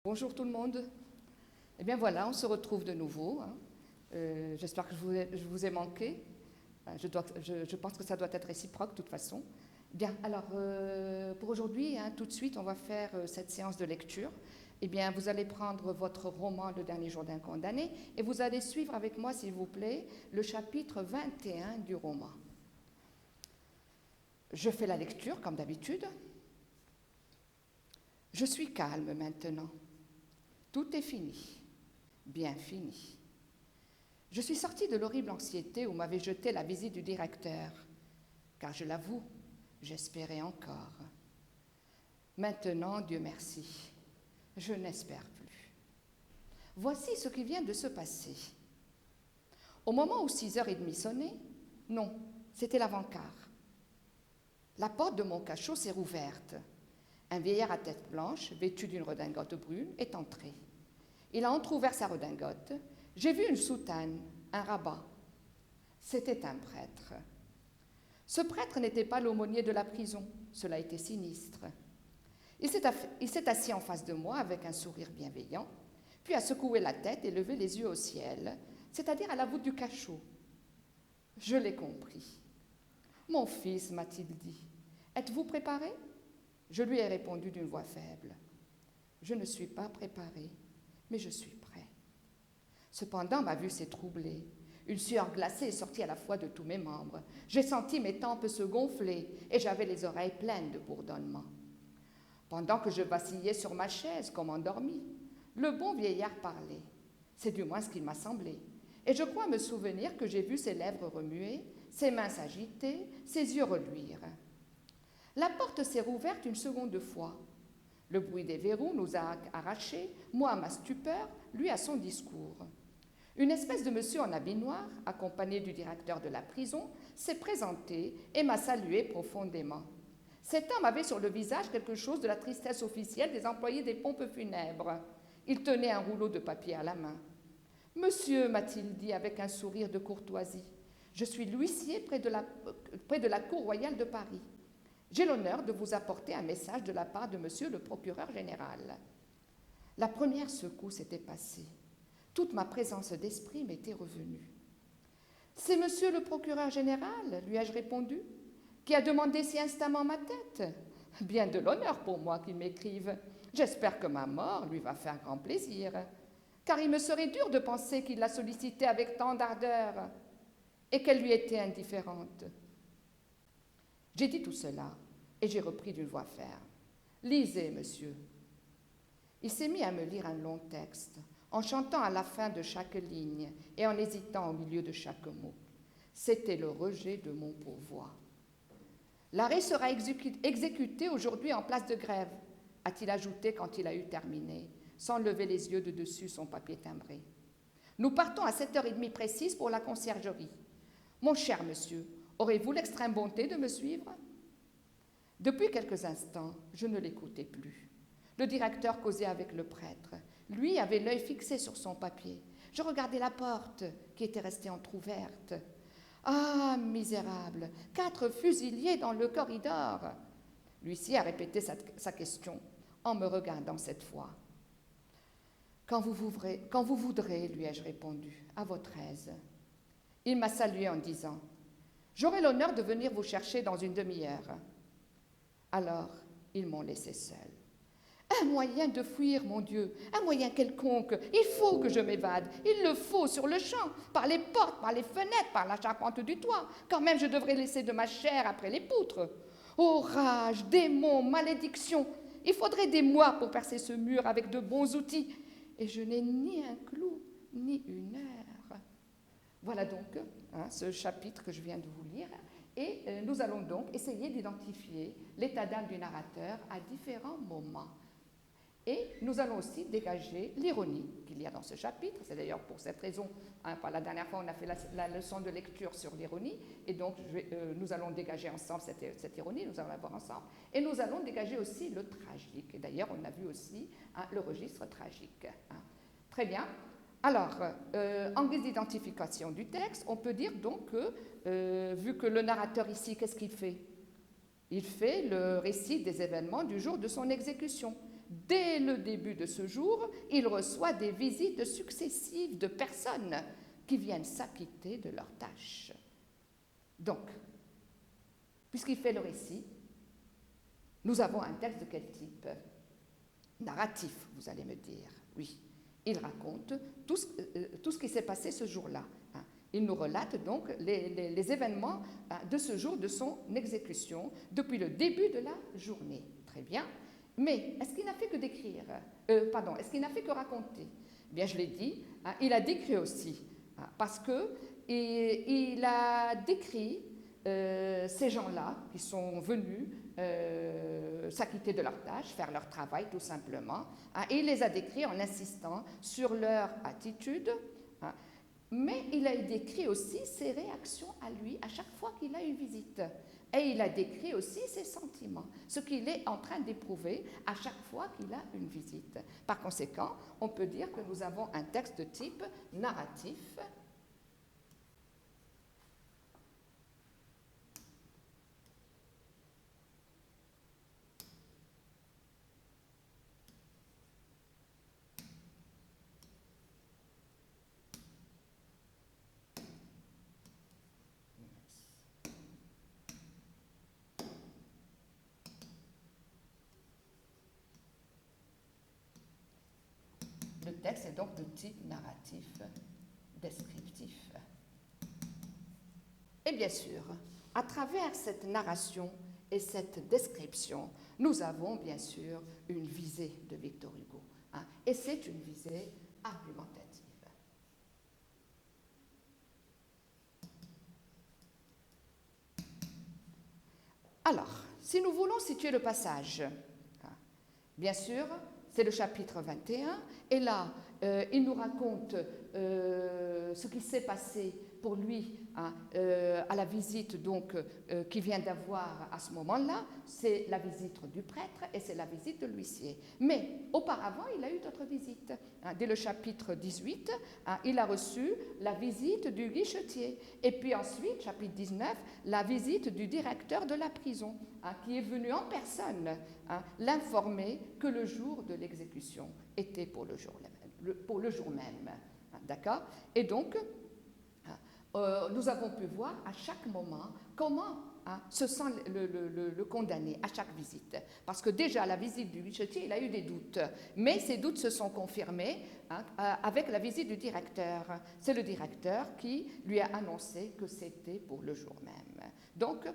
Bonjour tout le monde. Eh bien voilà, on se retrouve de nouveau. J'espère que je vous ai manqué. Je pense que ça doit être réciproque de toute façon. Bien, alors pour aujourd'hui, tout de suite, on va faire cette séance de lecture. Eh bien, vous allez prendre votre roman Le dernier jour d'un condamné et vous allez suivre avec moi, s'il vous plaît, le chapitre 21 du roman. Je fais la lecture, comme d'habitude. Je suis calme maintenant. Tout est fini, bien fini. Je suis sortie de l'horrible anxiété où m'avait jeté la visite du directeur, car je l'avoue, j'espérais encore. Maintenant, Dieu merci, je n'espère plus. Voici ce qui vient de se passer. Au moment où 6h30 sonnait, non, c'était l'avant-quart. La porte de mon cachot s'est rouverte. Un vieillard à tête blanche, vêtu d'une redingote brune, est entré. Il a entrouvert sa redingote. J'ai vu une soutane, un rabat. C'était un prêtre. Ce prêtre n'était pas l'aumônier de la prison. Cela était sinistre. Il s'est assis en face de moi avec un sourire bienveillant, puis a secoué la tête et levé les yeux au ciel, c'est-à-dire à la voûte du cachot. Je l'ai compris. « Mon fils, m'a-t-il dit, êtes-vous préparé ?» Je lui ai répondu d'une voix faible. « Je ne suis pas préparé, mais je suis prêt. » Cependant, ma vue s'est troublée. Une sueur glacée est sortie à la fois de tous mes membres. J'ai senti mes tempes se gonfler et j'avais les oreilles pleines de bourdonnements. Pendant que je vacillais sur ma chaise comme endormi, le bon vieillard parlait. C'est du moins ce qu'il m'a semblé. Et je crois me souvenir que j'ai vu ses lèvres remuer, ses mains s'agiter, ses yeux reluire. La porte s'est rouverte une seconde fois. Le bruit des verrous nous a arrachés, moi à ma stupeur, lui à son discours. Une espèce de monsieur en habit noir, accompagné du directeur de la prison, s'est présenté et m'a salué profondément. Cet homme avait sur le visage quelque chose de la tristesse officielle des employés des pompes funèbres. Il tenait un rouleau de papier à la main. « Monsieur, m'a-t-il dit avec un sourire de courtoisie, je suis l'huissier près de la Cour royale de Paris. J'ai l'honneur de vous apporter un message de la part de monsieur le procureur général. » La première secousse était passée. Toute ma présence d'esprit m'était revenue. « C'est monsieur le procureur général, lui ai-je répondu, qui a demandé si instamment ma tête. Bien de l'honneur pour moi qu'il m'écrive. J'espère que ma mort lui va faire grand plaisir, car il me serait dur de penser qu'il l'a sollicitée avec tant d'ardeur et qu'elle lui était indifférente. » J'ai dit tout cela et j'ai repris d'une voix ferme. « Lisez, monsieur. » Il s'est mis à me lire un long texte, en chantant à la fin de chaque ligne et en hésitant au milieu de chaque mot. C'était le rejet de mon pourvoi. « L'arrêt sera exécuté aujourd'hui en place de grève, » a-t-il ajouté quand il a eu terminé, sans lever les yeux de dessus son papier timbré. « Nous partons à 7h30 précise pour la conciergerie. Mon cher monsieur, aurez-vous l'extrême bonté de me suivre ?» Depuis quelques instants, je ne l'écoutais plus. Le directeur causait avec le prêtre. Lui avait l'œil fixé sur son papier. Je regardais la porte qui était restée entr'ouverte. Ah, misérable, 4 fusiliers dans le corridor. L'huissier a répété sa question en me regardant cette fois. Quand vous voudrez, lui ai-je répondu, à votre aise. Il m'a salué en disant « J'aurai l'honneur de venir vous chercher dans une demi-heure. » Alors, ils m'ont laissé seule. Un moyen de fuir, mon Dieu, un moyen quelconque. Il faut que je m'évade. Il le faut sur le champ, par les portes, par les fenêtres, par la charpente du toit. Quand même, je devrais laisser de ma chair après les poutres. Oh, rage, démons, malédiction. Il faudrait des mois pour percer ce mur avec de bons outils. Et je n'ai ni un clou, ni une heure. Voilà donc ce chapitre que je viens de vous lire. Et nous allons donc essayer d'identifier l'état d'âme du narrateur à différents moments. Et nous allons aussi dégager l'ironie qu'il y a dans ce chapitre. C'est d'ailleurs pour cette raison, la dernière fois, on a fait la leçon de lecture sur l'ironie. Et donc, nous allons dégager ensemble cette ironie, nous allons la voir ensemble. Et nous allons dégager aussi le tragique. Et d'ailleurs, on a vu aussi le registre tragique. Très bien. Alors, en guise d'identification du texte, on peut dire donc que, vu que le narrateur ici, qu'est-ce qu'il fait? Il fait le récit des événements du jour de son exécution. dès le début de ce jour, il reçoit des visites successives de personnes qui viennent s'acquitter de leurs tâches. Donc, puisqu'il fait le récit, nous avons un texte de quel type? Narratif, vous allez me dire. Oui, il raconte tout ce qui s'est passé ce jour-là. Il nous relate donc les événements de ce jour, de son exécution, depuis le début de la journée. Très bien. Mais est-ce qu'il n'a fait que décrire? Est-ce qu'il n'a fait que raconter? Eh bien, je l'ai dit, il a décrit aussi, parce qu'il a décrit ces gens-là qui sont venus s'acquitter de leurs tâches, faire leur travail tout simplement, et il les a décrits en insistant sur leur attitude, mais il a décrit aussi ses réactions à lui à chaque fois qu'il a une visite. Et il a décrit aussi ses sentiments, ce qu'il est en train d'éprouver à chaque fois qu'il a une visite. Par conséquent, on peut dire que nous avons un texte de type narratif. Le texte est donc de type narratif, descriptif. Et bien sûr, à travers cette narration et cette description, nous avons bien sûr une visée de Victor Hugo. Et c'est une visée argumentative. Alors, si nous voulons situer le passage, bien sûr, c'est le chapitre 21, et là, il nous raconte ce qui s'est passé pour lui à la visite donc qu'il vient d'avoir à ce moment-là. C'est la visite du prêtre et c'est la visite de l'huissier. Mais auparavant, il a eu d'autres visites. Dès le chapitre 18, il a reçu la visite du guichetier. Et puis ensuite, chapitre 19, la visite du directeur de la prison, qui est venu en personne l'informer que le jour de l'exécution était pour le jour même. D'accord? Et donc, nous avons pu voir à chaque moment comment se sent le condamné à chaque visite. Parce que déjà, à la visite du guichetier, il a eu des doutes. Mais ces doutes se sont confirmés avec la visite du directeur. C'est le directeur qui lui a annoncé que c'était pour le jour même. Donc,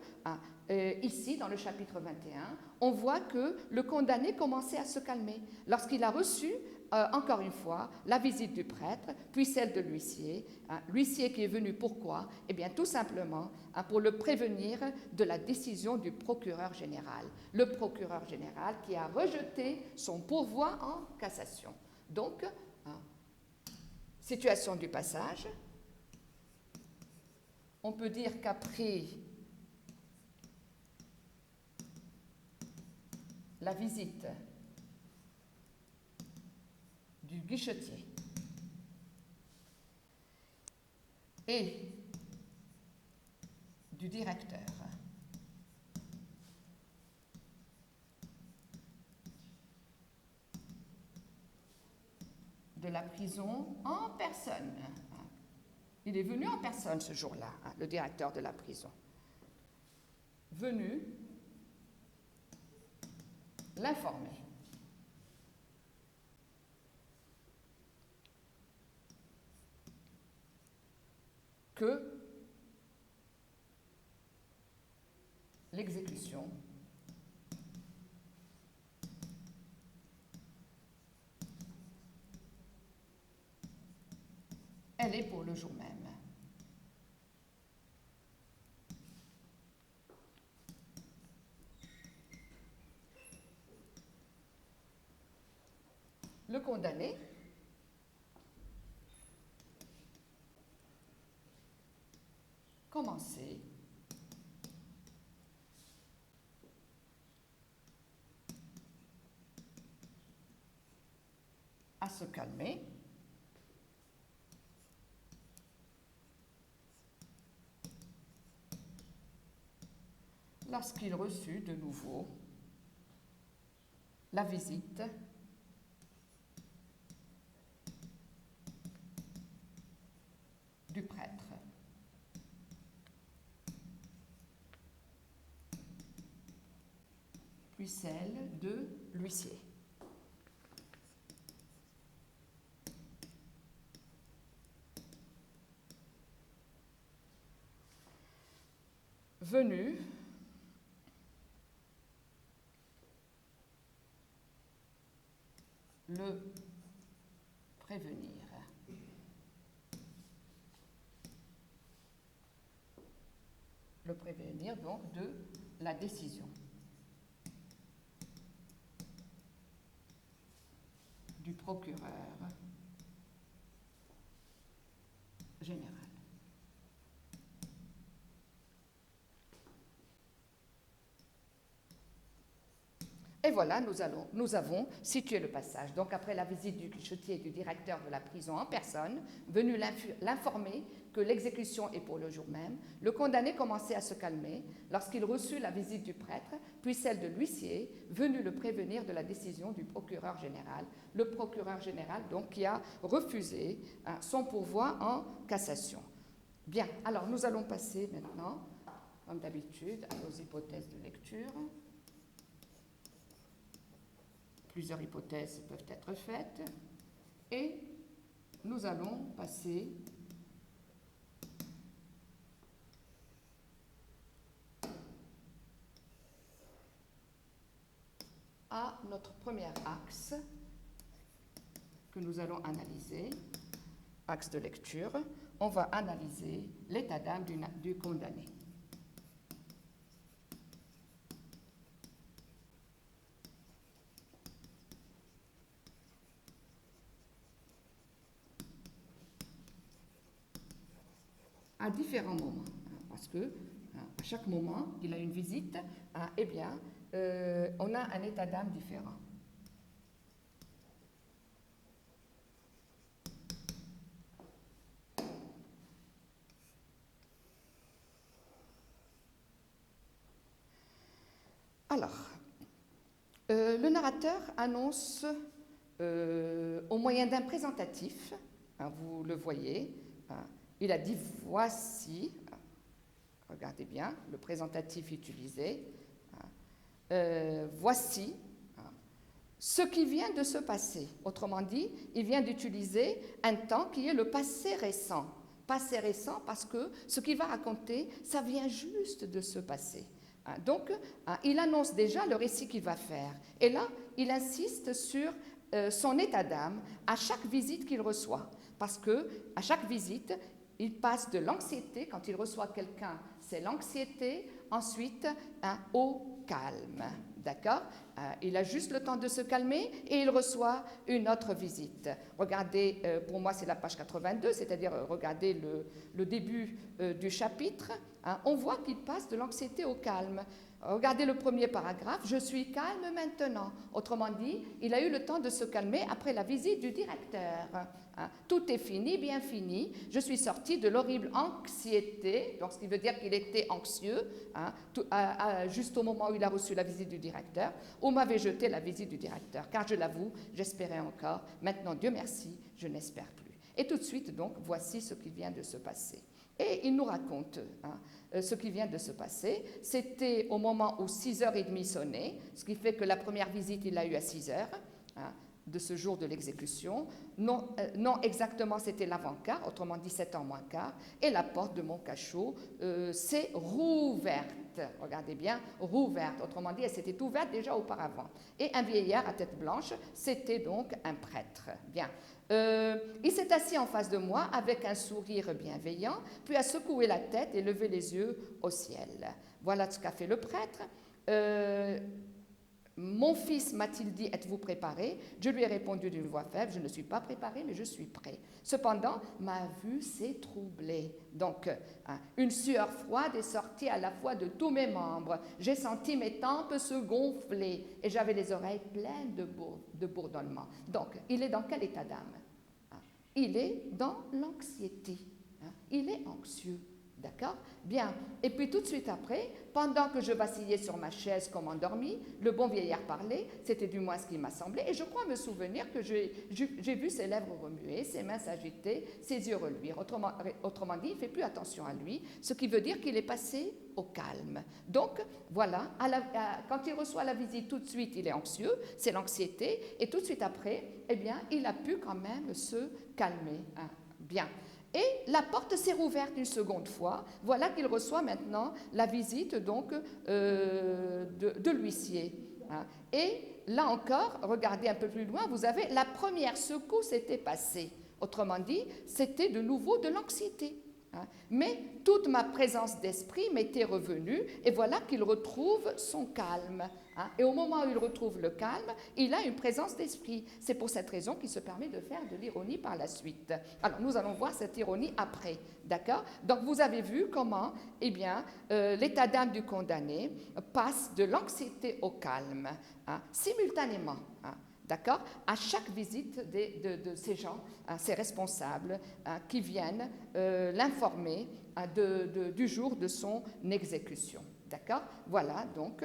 ici, dans le chapitre 21, on voit que le condamné commençait à se calmer lorsqu'il a reçu encore une fois, la visite du prêtre, puis celle de l'huissier. L'huissier qui est venu, pourquoi? Eh bien, tout simplement pour le prévenir de la décision du procureur général. Le procureur général qui a rejeté son pourvoi en cassation. Donc, situation du passage. On peut dire qu'après la visite du guichetier et du directeur de la prison en personne. Il est venu en personne ce jour-là, le directeur de la prison. Venu l'informer que l'exécution elle est pour le jour même. Le condamné commençait à se calmer lorsqu'il reçut de nouveau la visite puis celle de l'huissier. Venu le prévenir. Le prévenir donc de la décision du procureur général. Et voilà, nous avons situé le passage. Donc, après la visite du guichetier et du directeur de la prison en personne, venu l'informer que l'exécution est pour le jour même, le condamné commençait à se calmer lorsqu'il reçut la visite du prêtre, puis celle de l'huissier, venu le prévenir de la décision du procureur général. Le procureur général, donc, qui a refusé son pourvoi en cassation. Bien, alors nous allons passer maintenant, comme d'habitude, à nos hypothèses de lecture. Plusieurs hypothèses peuvent être faites et nous allons passer à notre premier axe que nous allons analyser, axe de lecture. On va analyser l'état d'âme du condamné. À différents moments, parce que à chaque moment qu'il a une visite, eh bien, on a un état d'âme différent. Alors, le narrateur annonce au moyen d'un présentatif, vous le voyez, il a dit « voici », regardez bien, le présentatif utilisé, « voici ce qui vient de se passer ». Autrement dit, il vient d'utiliser un temps qui est le passé récent. Passé récent parce que ce qu'il va raconter, ça vient juste de se passer. Donc, il annonce déjà le récit qu'il va faire. Et là, il insiste sur son état d'âme à chaque visite qu'il reçoit. Parce que à chaque visite, il passe de l'anxiété, quand il reçoit quelqu'un, c'est l'anxiété, ensuite au calme, d'accord ? Il a juste le temps de se calmer et il reçoit une autre visite. Regardez, pour moi c'est la page 82, c'est-à-dire regardez le début du chapitre, on voit qu'il passe de l'anxiété au calme. Regardez le premier paragraphe, « Je suis calme maintenant ». Autrement dit, il a eu le temps de se calmer après la visite du directeur. Tout est fini, bien fini. Je suis sorti de l'horrible anxiété, donc ce qui veut dire qu'il était anxieux, juste au moment où il a reçu la visite du directeur, où m'avait jeté la visite du directeur. Car je l'avoue, j'espérais encore. Maintenant, Dieu merci, je n'espère plus. Et tout de suite, donc, voici ce qui vient de se passer. Et il nous raconte ce qui vient de se passer. C'était au moment où 6h30 sonnaient, ce qui fait que la première visite, il l'a eue à 6h de ce jour de l'exécution. Non, exactement, c'était l'avant-quart, autrement dit 7h moins quart, et la porte de mon cachot s'est rouverte. Regardez bien, rouverte, autrement dit, elle s'était ouverte déjà auparavant. Et un vieillard à tête blanche, c'était donc un prêtre. Bien. Il s'est assis en face de moi avec un sourire bienveillant, puis a secoué la tête et levé les yeux au ciel. Voilà ce qu'a fait le prêtre. Mon fils, m'a-t-il dit, êtes-vous préparé? Je lui ai répondu d'une voix faible, je ne suis pas préparé, mais je suis prêt. Cependant, ma vue s'est troublée. Donc, une sueur froide est sortie à la fois de tous mes membres. J'ai senti mes tempes se gonfler et j'avais les oreilles pleines de bourdonnements. Donc, il est dans quel état d'âme? Il est dans l'anxiété. Il est anxieux. D'accord? Bien. Et puis tout de suite après, pendant que je vacillais sur ma chaise comme endormi, le bon vieillard parlait, c'était du moins ce qui m'a semblé, et je crois me souvenir que j'ai vu ses lèvres remuer, ses mains s'agiter, ses yeux reluire. Autrement dit, il ne fait plus attention à lui, ce qui veut dire qu'il est passé au calme. Donc, voilà, quand il reçoit la visite, tout de suite, il est anxieux, c'est l'anxiété, et tout de suite après, eh bien, il a pu quand même se calmer. Hein. Bien. Et la porte s'est rouverte une seconde fois. Voilà qu'il reçoit maintenant la visite donc de l'huissier. Hein. Et là encore, regardez un peu plus loin, vous avez la première secousse était passée. Autrement dit, c'était de nouveau de l'anxiété. Hein. Mais toute ma présence d'esprit m'était revenue et voilà qu'il retrouve son calme. Hein. Et au moment où il retrouve le calme, il a une présence d'esprit. C'est pour cette raison qu'il se permet de faire de l'ironie par la suite. Alors, nous allons voir cette ironie après. D'accord? Donc, vous avez vu comment, eh bien, l'état d'âme du condamné passe de l'anxiété au calme, hein, simultanément. Hein. D'accord? À chaque visite de ces gens, hein, ces responsables hein, qui viennent l'informer hein, du jour de son exécution. D'accord? Voilà, donc,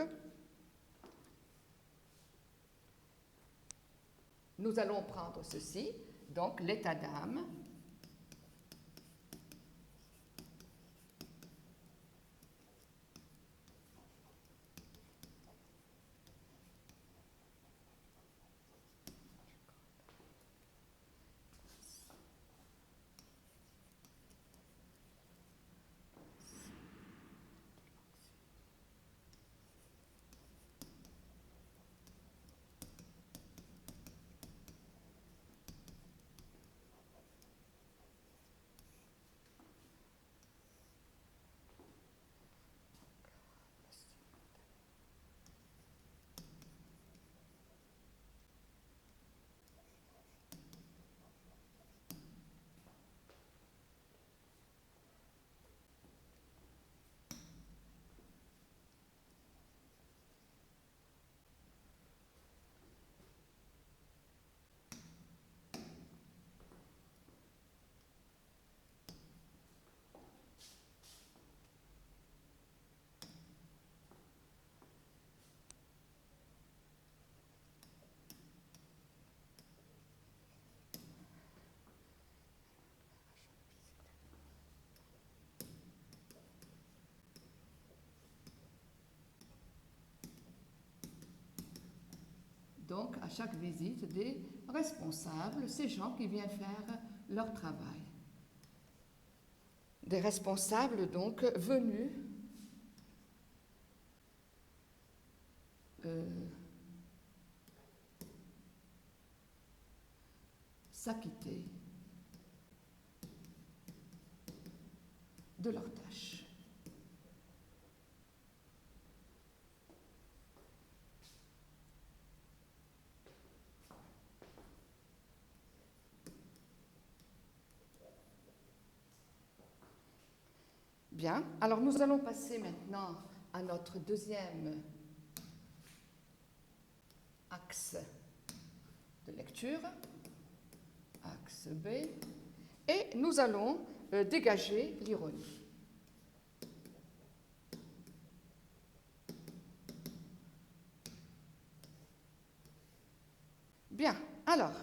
nous allons prendre ceci, donc l'état d'âme. Donc, à chaque visite des responsables, ces gens qui viennent faire leur travail. Des responsables, donc, venus s'acquitter de leurs tâches. Bien, alors nous allons passer maintenant à notre deuxième axe de lecture, axe B, et nous allons dégager l'ironie. Bien, alors,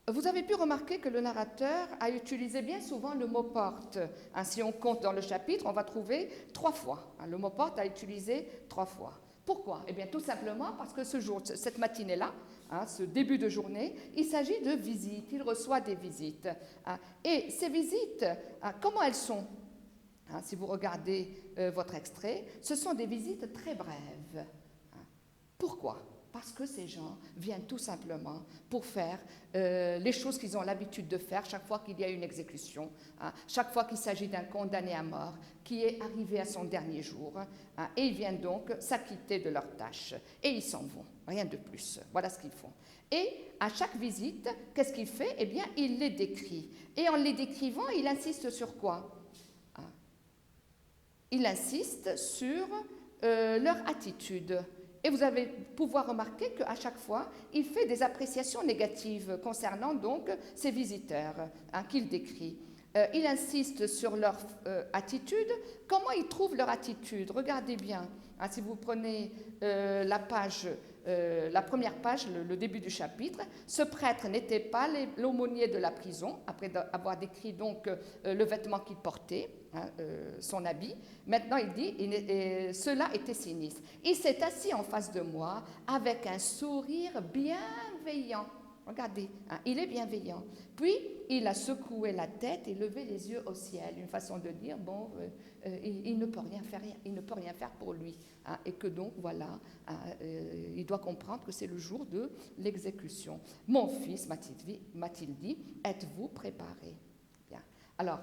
vous avez pu remarquer que le narrateur a utilisé bien souvent le mot porte. Hein, si on compte dans le chapitre, on va trouver 3 fois. Hein, le mot porte a utilisé 3 fois. Pourquoi? Eh bien, tout simplement parce que ce jour, cette matinée-là, hein, ce début de journée, il s'agit de visites. Il reçoit des visites. Hein, et ces visites, hein, comment elles sont? Hein, si vous regardez votre extrait, ce sont des visites très brèves. Hein. Pourquoi? Parce que ces gens viennent tout simplement pour faire les choses qu'ils ont l'habitude de faire chaque fois qu'il y a une exécution, hein, chaque fois qu'il s'agit d'un condamné à mort qui est arrivé à son dernier jour, hein, et ils viennent donc s'acquitter de leurs tâches. Et ils s'en vont, rien de plus. Voilà ce qu'ils font. Et à chaque visite, qu'est-ce qu'il fait? Eh bien, il les décrit. Et en les décrivant, il insiste sur quoi? Hein, il insiste sur leur attitude. Et vous allez pouvoir remarquer qu'à chaque fois, il fait des appréciations négatives concernant donc ces visiteurs hein, qu'il décrit. Il insiste sur leur attitude. Comment il trouve leur attitude? Regardez bien. Hein, si vous prenez la page la première page, le début du chapitre. Ce prêtre n'était pas l'aumônier de la prison, après avoir décrit donc le vêtement qu'il portait, hein, son habit. Maintenant, il dit, cela était sinistre. Il s'est assis en face de moi avec un sourire bienveillant. Regardez, hein, il est bienveillant. Puis, il a secoué la tête et levé les yeux au ciel. Une façon de dire, bon, il ne peut rien faire, il ne peut rien faire pour lui. Hein, et que donc, voilà, hein, il doit comprendre que c'est le jour de l'exécution. Mon fils, m'a-t-il dit, êtes-vous préparé? Bien. Alors,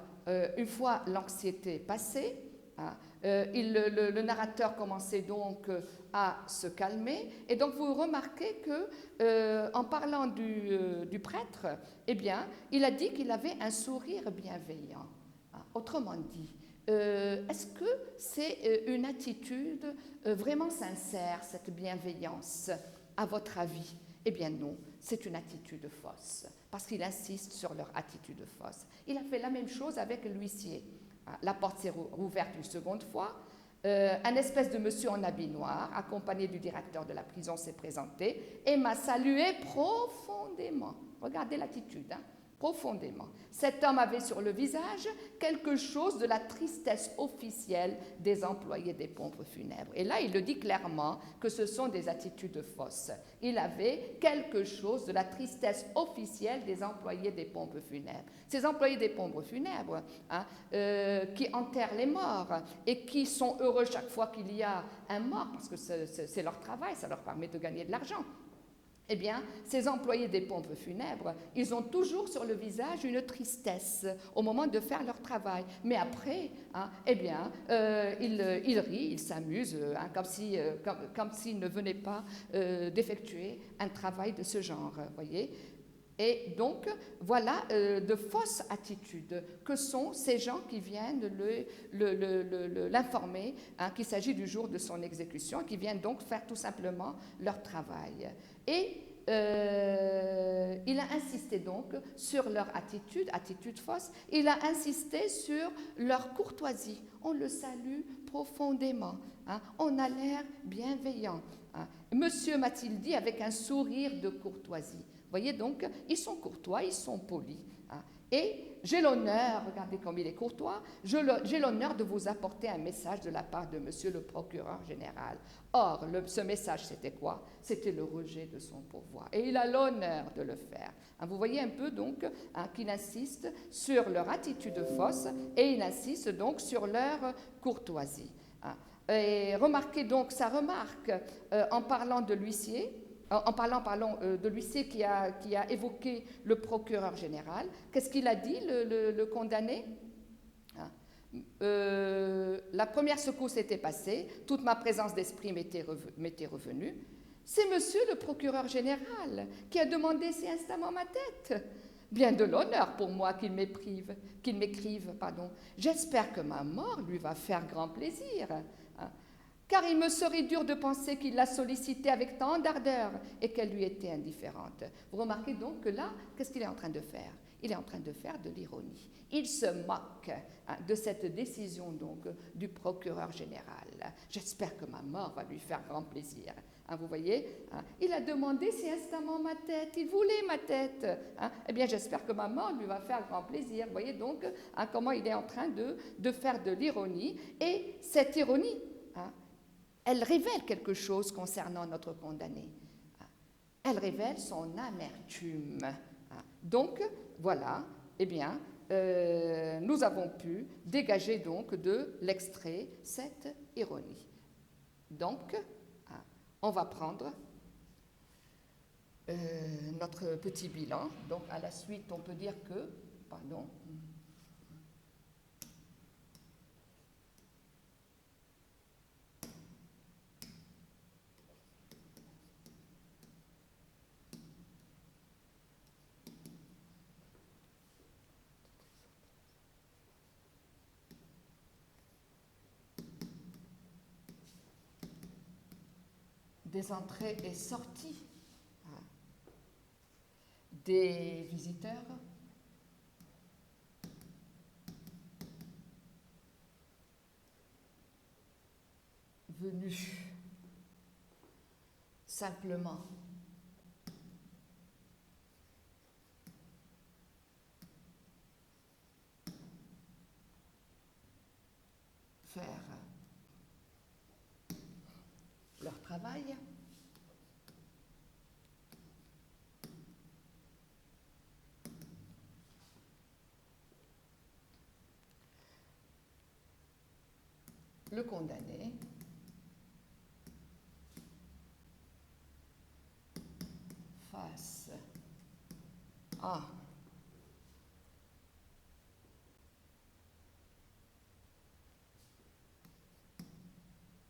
une fois l'anxiété passée, hein, le narrateur commençait donc à se calmer, et donc vous remarquez que, en parlant du prêtre, eh bien, il a dit qu'il avait un sourire bienveillant. Hein. Autrement dit, est-ce que c'est une attitude vraiment sincère, cette bienveillance, à votre avis? Eh bien non, c'est une attitude fausse, parce qu'il insiste sur leur attitude fausse. Il a fait la même chose avec l'huissier. La porte s'est rouverte une seconde fois. Un espèce de monsieur en habit noir, accompagné du directeur de la prison, s'est présenté et m'a salué profondément. Regardez l'attitude, hein, profondément. Cet homme avait sur le visage quelque chose de la tristesse officielle des employés des pompes funèbres. Et là, il le dit clairement que ce sont des attitudes fausses. Il avait quelque chose de la tristesse officielle des employés des pompes funèbres. Ces employés des pompes funèbres, hein, qui enterrent les morts et qui sont heureux chaque fois qu'il y a un mort, parce que c'est leur travail, ça leur permet de gagner de l'argent. Eh bien, ces employés des pompes funèbres, ils ont toujours sur le visage une tristesse au moment de faire leur travail. Mais après, hein, eh bien, ils rient, ils s'amusent, hein, comme s'ils ne venaient pas d'effectuer un travail de ce genre, voyez. Et donc, voilà de fausses attitudes que sont ces gens qui viennent l'informer, hein, qu'il s'agit du jour de son exécution, qui viennent donc faire tout simplement leur travail. Et il a insisté donc sur leur attitude fausse, il a insisté sur leur courtoisie. On le salue profondément, hein, on a l'air bienveillant. Hein. Monsieur m'a-t-il dit avec un sourire de courtoisie. Vous voyez donc, ils sont courtois, ils sont polis. Hein. Et j'ai l'honneur, regardez comme il est courtois, j'ai l'honneur de vous apporter un message de la part de monsieur le procureur général. Or, ce message, c'était quoi? C'était le rejet de son pourvoi. Et il a l'honneur de le faire. Hein, vous voyez un peu donc, hein, qu'il insiste sur leur attitude fausse et il insiste donc sur leur courtoisie. Hein. Et remarquez donc sa remarque en parlant de l'huissier, de l'huissier qui a évoqué le procureur général. Qu'est-ce qu'il a dit, le condamné? Hein. La première secousse était passée, toute ma présence d'esprit m'était revenue. C'est monsieur le procureur général qui a demandé si instamment ma tête. Bien de l'honneur pour moi qu'il m'écrive. J'espère que ma mort lui va faire grand plaisir. Hein. Car il me serait dur de penser qu'il l'a sollicitée avec tant d'ardeur et qu'elle lui était indifférente. Vous remarquez donc que là, qu'est-ce qu'il est en train de faire? Il est en train de faire de l'ironie. Il se moque, hein, de cette décision donc du procureur général. J'espère que ma mort va lui faire grand plaisir. Hein, vous voyez, hein, il a demandé si instamment ma tête, il voulait ma tête. Hein, eh bien, j'espère que ma mort lui va faire grand plaisir. Vous voyez donc, hein, comment il est en train de faire de l'ironie. Et cette ironie, hein, elle révèle quelque chose concernant notre condamné. Elle révèle son amertume. Donc, voilà, eh bien, nous avons pu dégager donc de l'extrait cette ironie. Donc, on va prendre notre petit bilan. Donc, à la suite, on peut dire que, pardon, des entrées et sorties, hein, des visiteurs, venus simplement faire leur travail, le condamné face à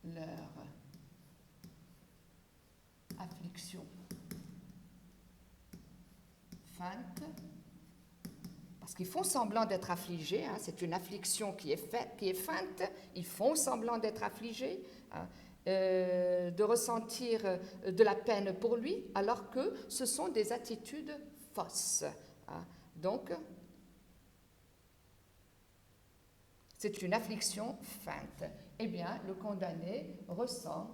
leur affliction feinte, parce qu'ils font semblant d'être affligés, hein, c'est une affliction qui est feinte, ils font semblant d'être affligés, hein, de ressentir de la peine pour lui, alors que ce sont des attitudes fausses. Hein. Donc, c'est une affliction feinte. Eh bien, le condamné ressent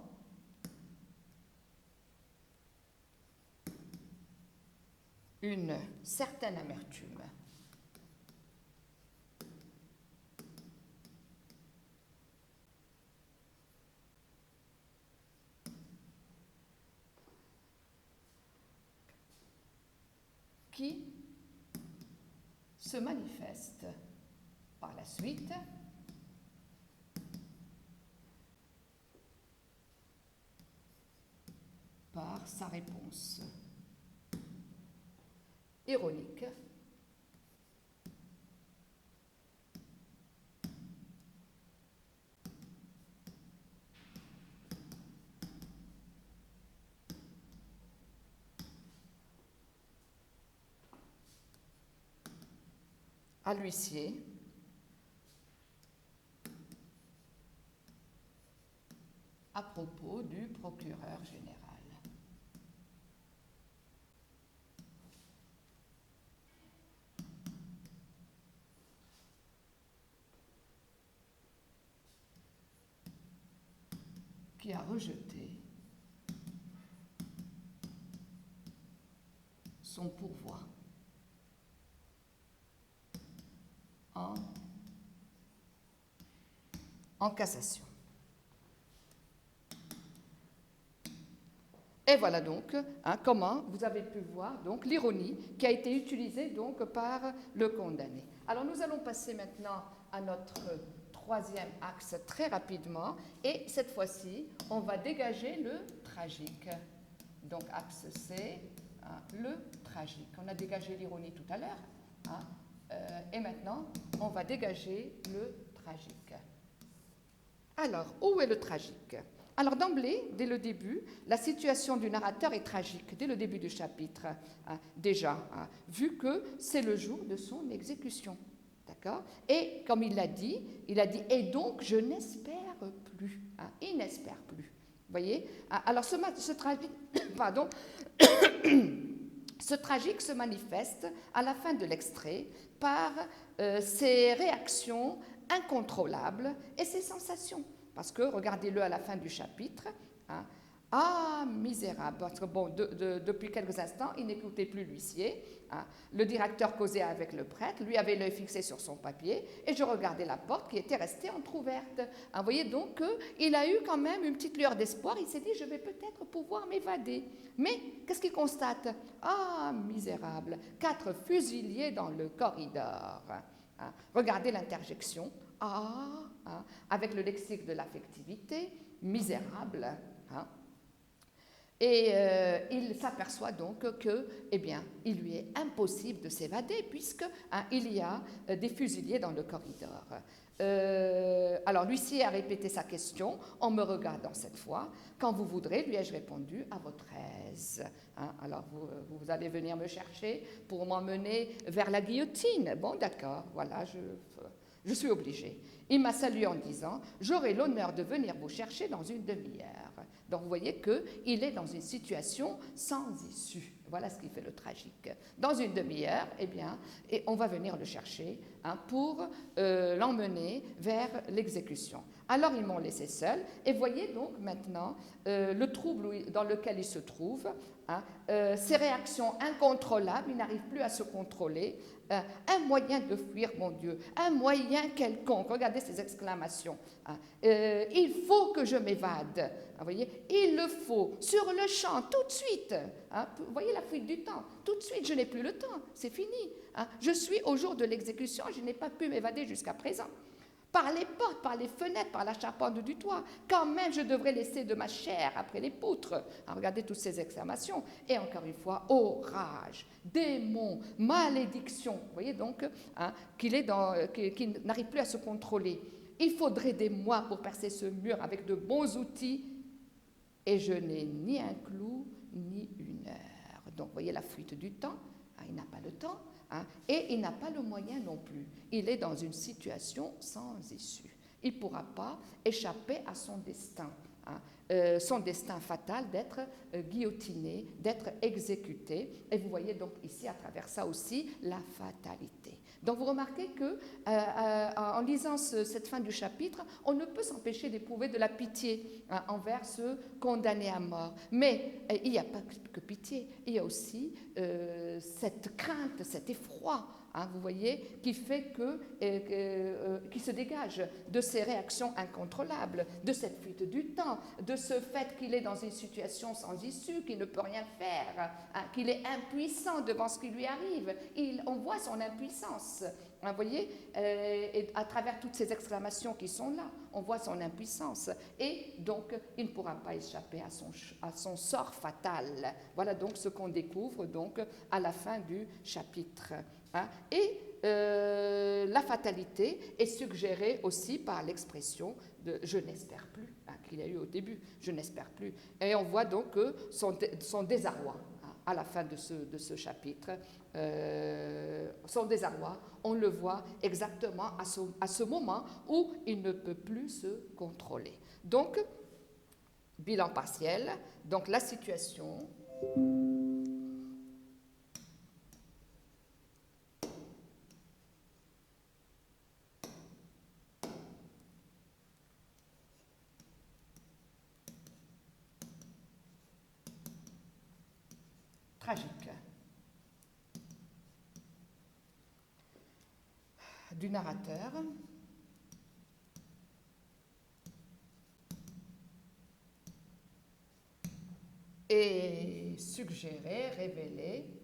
une certaine amertume. Qui se manifeste par la suite par sa réponse ironique à l'huissier à propos du procureur général. Qui a rejeté son pourvoi en cassation. Et voilà donc comment vous avez pu voir donc l'ironie qui a été utilisée donc par le condamné. Alors nous allons passer maintenant à notre troisième axe très rapidement et cette fois-ci on va dégager le tragique. Donc axe C, le tragique. On a dégagé l'ironie tout à l'heure et maintenant on va dégager le tragique. Alors où est le tragique ? Alors d'emblée, dès le début, la situation du narrateur est tragique, dès le début du chapitre, déjà, vu que c'est le jour de son exécution. D'accord ? Et comme il a dit, et donc je n'espère plus. Il n'espère plus. Vous voyez ? Alors ce tragique, pardon, ce tragique se manifeste à la fin de l'extrait par ses réactions incontrôlables et ses sensations. Parce que, regardez-le à la fin du chapitre, ah, misérable, parce que bon, depuis quelques instants, il n'écoutait plus l'huissier. Le directeur causait avec le prêtre, lui avait l'œil fixé sur son papier, et je regardais la porte qui était restée entr'ouverte. Vous voyez donc qu'il a eu quand même une petite lueur d'espoir, il s'est dit, je vais peut-être pouvoir m'évader. Mais qu'est-ce qu'il constate ? Ah, misérable, 4 fusiliers dans le corridor. Regardez l'interjection. Avec le lexique de l'affectivité, misérable. Et il s'aperçoit donc que, eh bien, il lui est impossible de s'évader puisque il y a des fusiliers dans le corridor. Alors, l'huissier a répété sa question en me regardant cette fois. Quand vous voudrez, lui ai-je répondu, à votre aise. Alors, vous allez venir me chercher pour m'emmener vers la guillotine. Bon, d'accord, voilà, je suis obligée. Il m'a salué en disant « J'aurai l'honneur de venir vous chercher dans une demi-heure. » Donc, vous voyez qu'il est dans une situation sans issue. Voilà ce qui fait le tragique. Dans une demi-heure, eh bien, et on va venir le chercher pour l'emmener vers l'exécution. Alors ils m'ont laissé seul, et voyez donc maintenant le trouble dans lequel il se trouve, ces réactions incontrôlables, il n'arrive plus à se contrôler, un moyen de fuir, mon Dieu, un moyen quelconque, regardez ces exclamations, il faut que je m'évade, vous voyez, il le faut, sur le champ, tout de suite, vous voyez la fuite du temps, tout de suite je n'ai plus le temps, c'est fini, je suis au jour de l'exécution, je n'ai pas pu m'évader jusqu'à présent. Par les portes, par les fenêtres, par la charpente du toit. Quand même, je devrais laisser de ma chair après les poutres. Regardez toutes ces exclamations. Et encore une fois, orage, démon, malédiction. Vous voyez donc qu'il n'arrive plus à se contrôler. Il faudrait des mois pour percer ce mur avec de bons outils. Et je n'ai ni un clou, ni une heure. Donc, vous voyez la fuite du temps. Il n'a pas le temps. Et il n'a pas le moyen non plus. Il est dans une situation sans issue. Il ne pourra pas échapper à son destin fatal d'être guillotiné, d'être exécuté. Et vous voyez donc ici, à travers ça aussi, la fatalité. Donc vous remarquez que, en lisant cette fin du chapitre, on ne peut s'empêcher d'éprouver de la pitié envers ceux condamnés à mort. Mais il n'y a pas que pitié, il y a aussi cette crainte, cet effroi, vous voyez, qui fait qui se dégage de ces réactions incontrôlables, de cette fuite du temps, de ce fait qu'il est dans une situation sans issue, qu'il ne peut rien faire, qu'il est impuissant devant ce qui lui arrive. On voit son impuissance, vous voyez, et à travers toutes ces exclamations qui sont là, on voit son impuissance. Et donc, il ne pourra pas échapper à son sort fatal. Voilà donc ce qu'on découvre donc, à la fin du chapitre. Et la fatalité est suggérée aussi par l'expression de « je n'espère plus » qu'il a eu au début, « je n'espère plus ». Et on voit donc son désarroi à la fin de ce chapitre, son désarroi, on le voit exactement à ce moment où il ne peut plus se contrôler. Donc, bilan partiel, donc la situation... tragique du narrateur est suggéré, révélé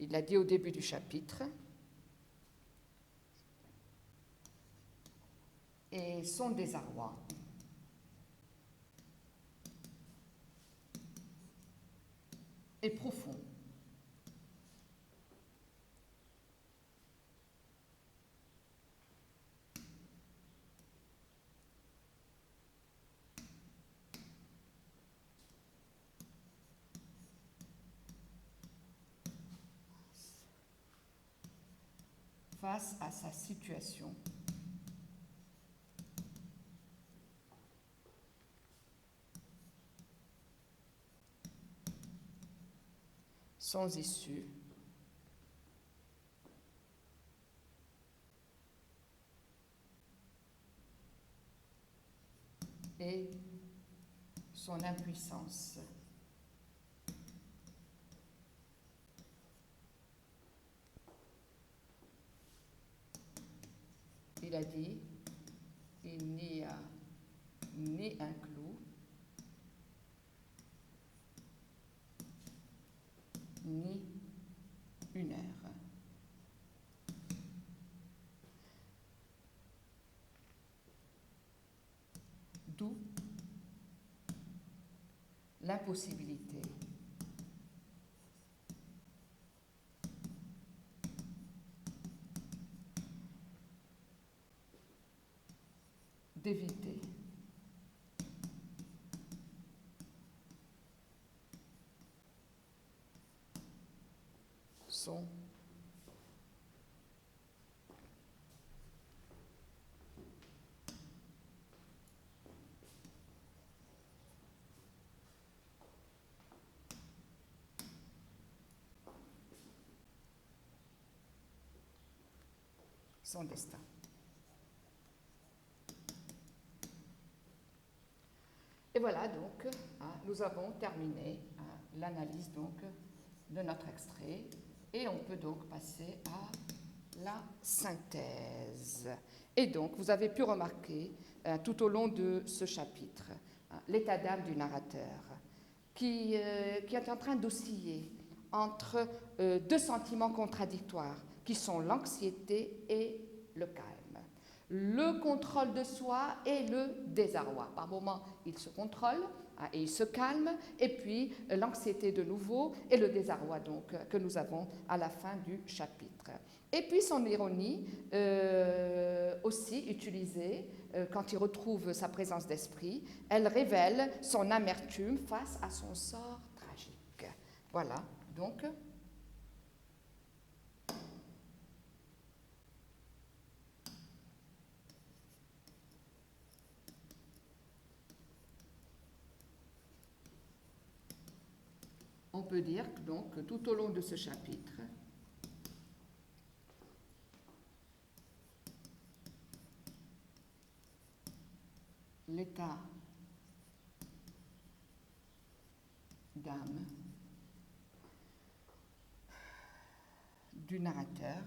il l'a dit au début du chapitre, et son désarroi est profond. Face à sa situation. Sans issue. Et son impuissance. Il a dit, il n'y a ni un clou, ni une heure. D'où l'impossibilité d'éviter son destin. Et voilà donc, nous avons terminé l'analyse donc de notre extrait et on peut donc passer à la synthèse. Et donc, vous avez pu remarquer tout au long de ce chapitre l'état d'âme du narrateur qui est en train d'osciller entre deux sentiments contradictoires qui sont l'anxiété et le calme. Le contrôle de soi et le désarroi. Par moments, il se contrôle et il se calme, et puis l'anxiété de nouveau et le désarroi donc que nous avons à la fin du chapitre. Et puis son ironie, aussi utilisée quand il retrouve sa présence d'esprit, elle révèle son amertume face à son sort tragique. Voilà, donc... On peut dire donc que tout au long de ce chapitre, l'état d'âme du narrateur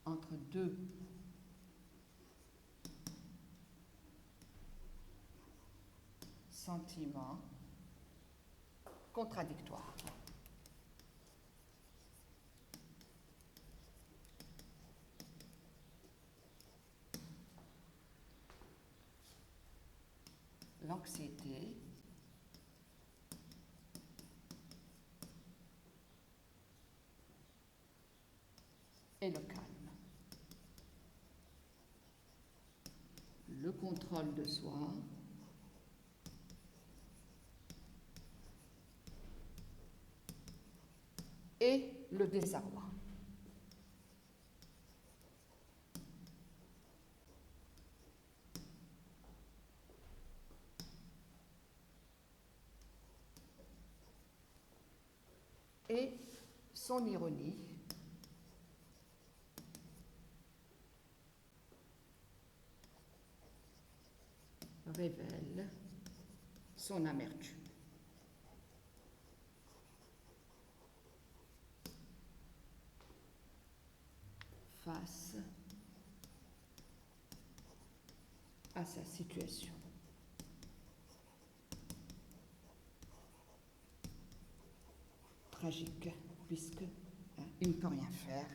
entre deux sentiments contradictoires. L'anxiété et le calme. Le contrôle de soi et le désarroi. Et son ironie révèle son amertume. Face à sa situation. Tragique, puisque il ne peut rien faire,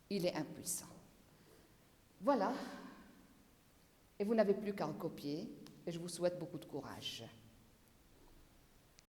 il est impuissant. Voilà, et vous n'avez plus qu'à recopier, et je vous souhaite beaucoup de courage.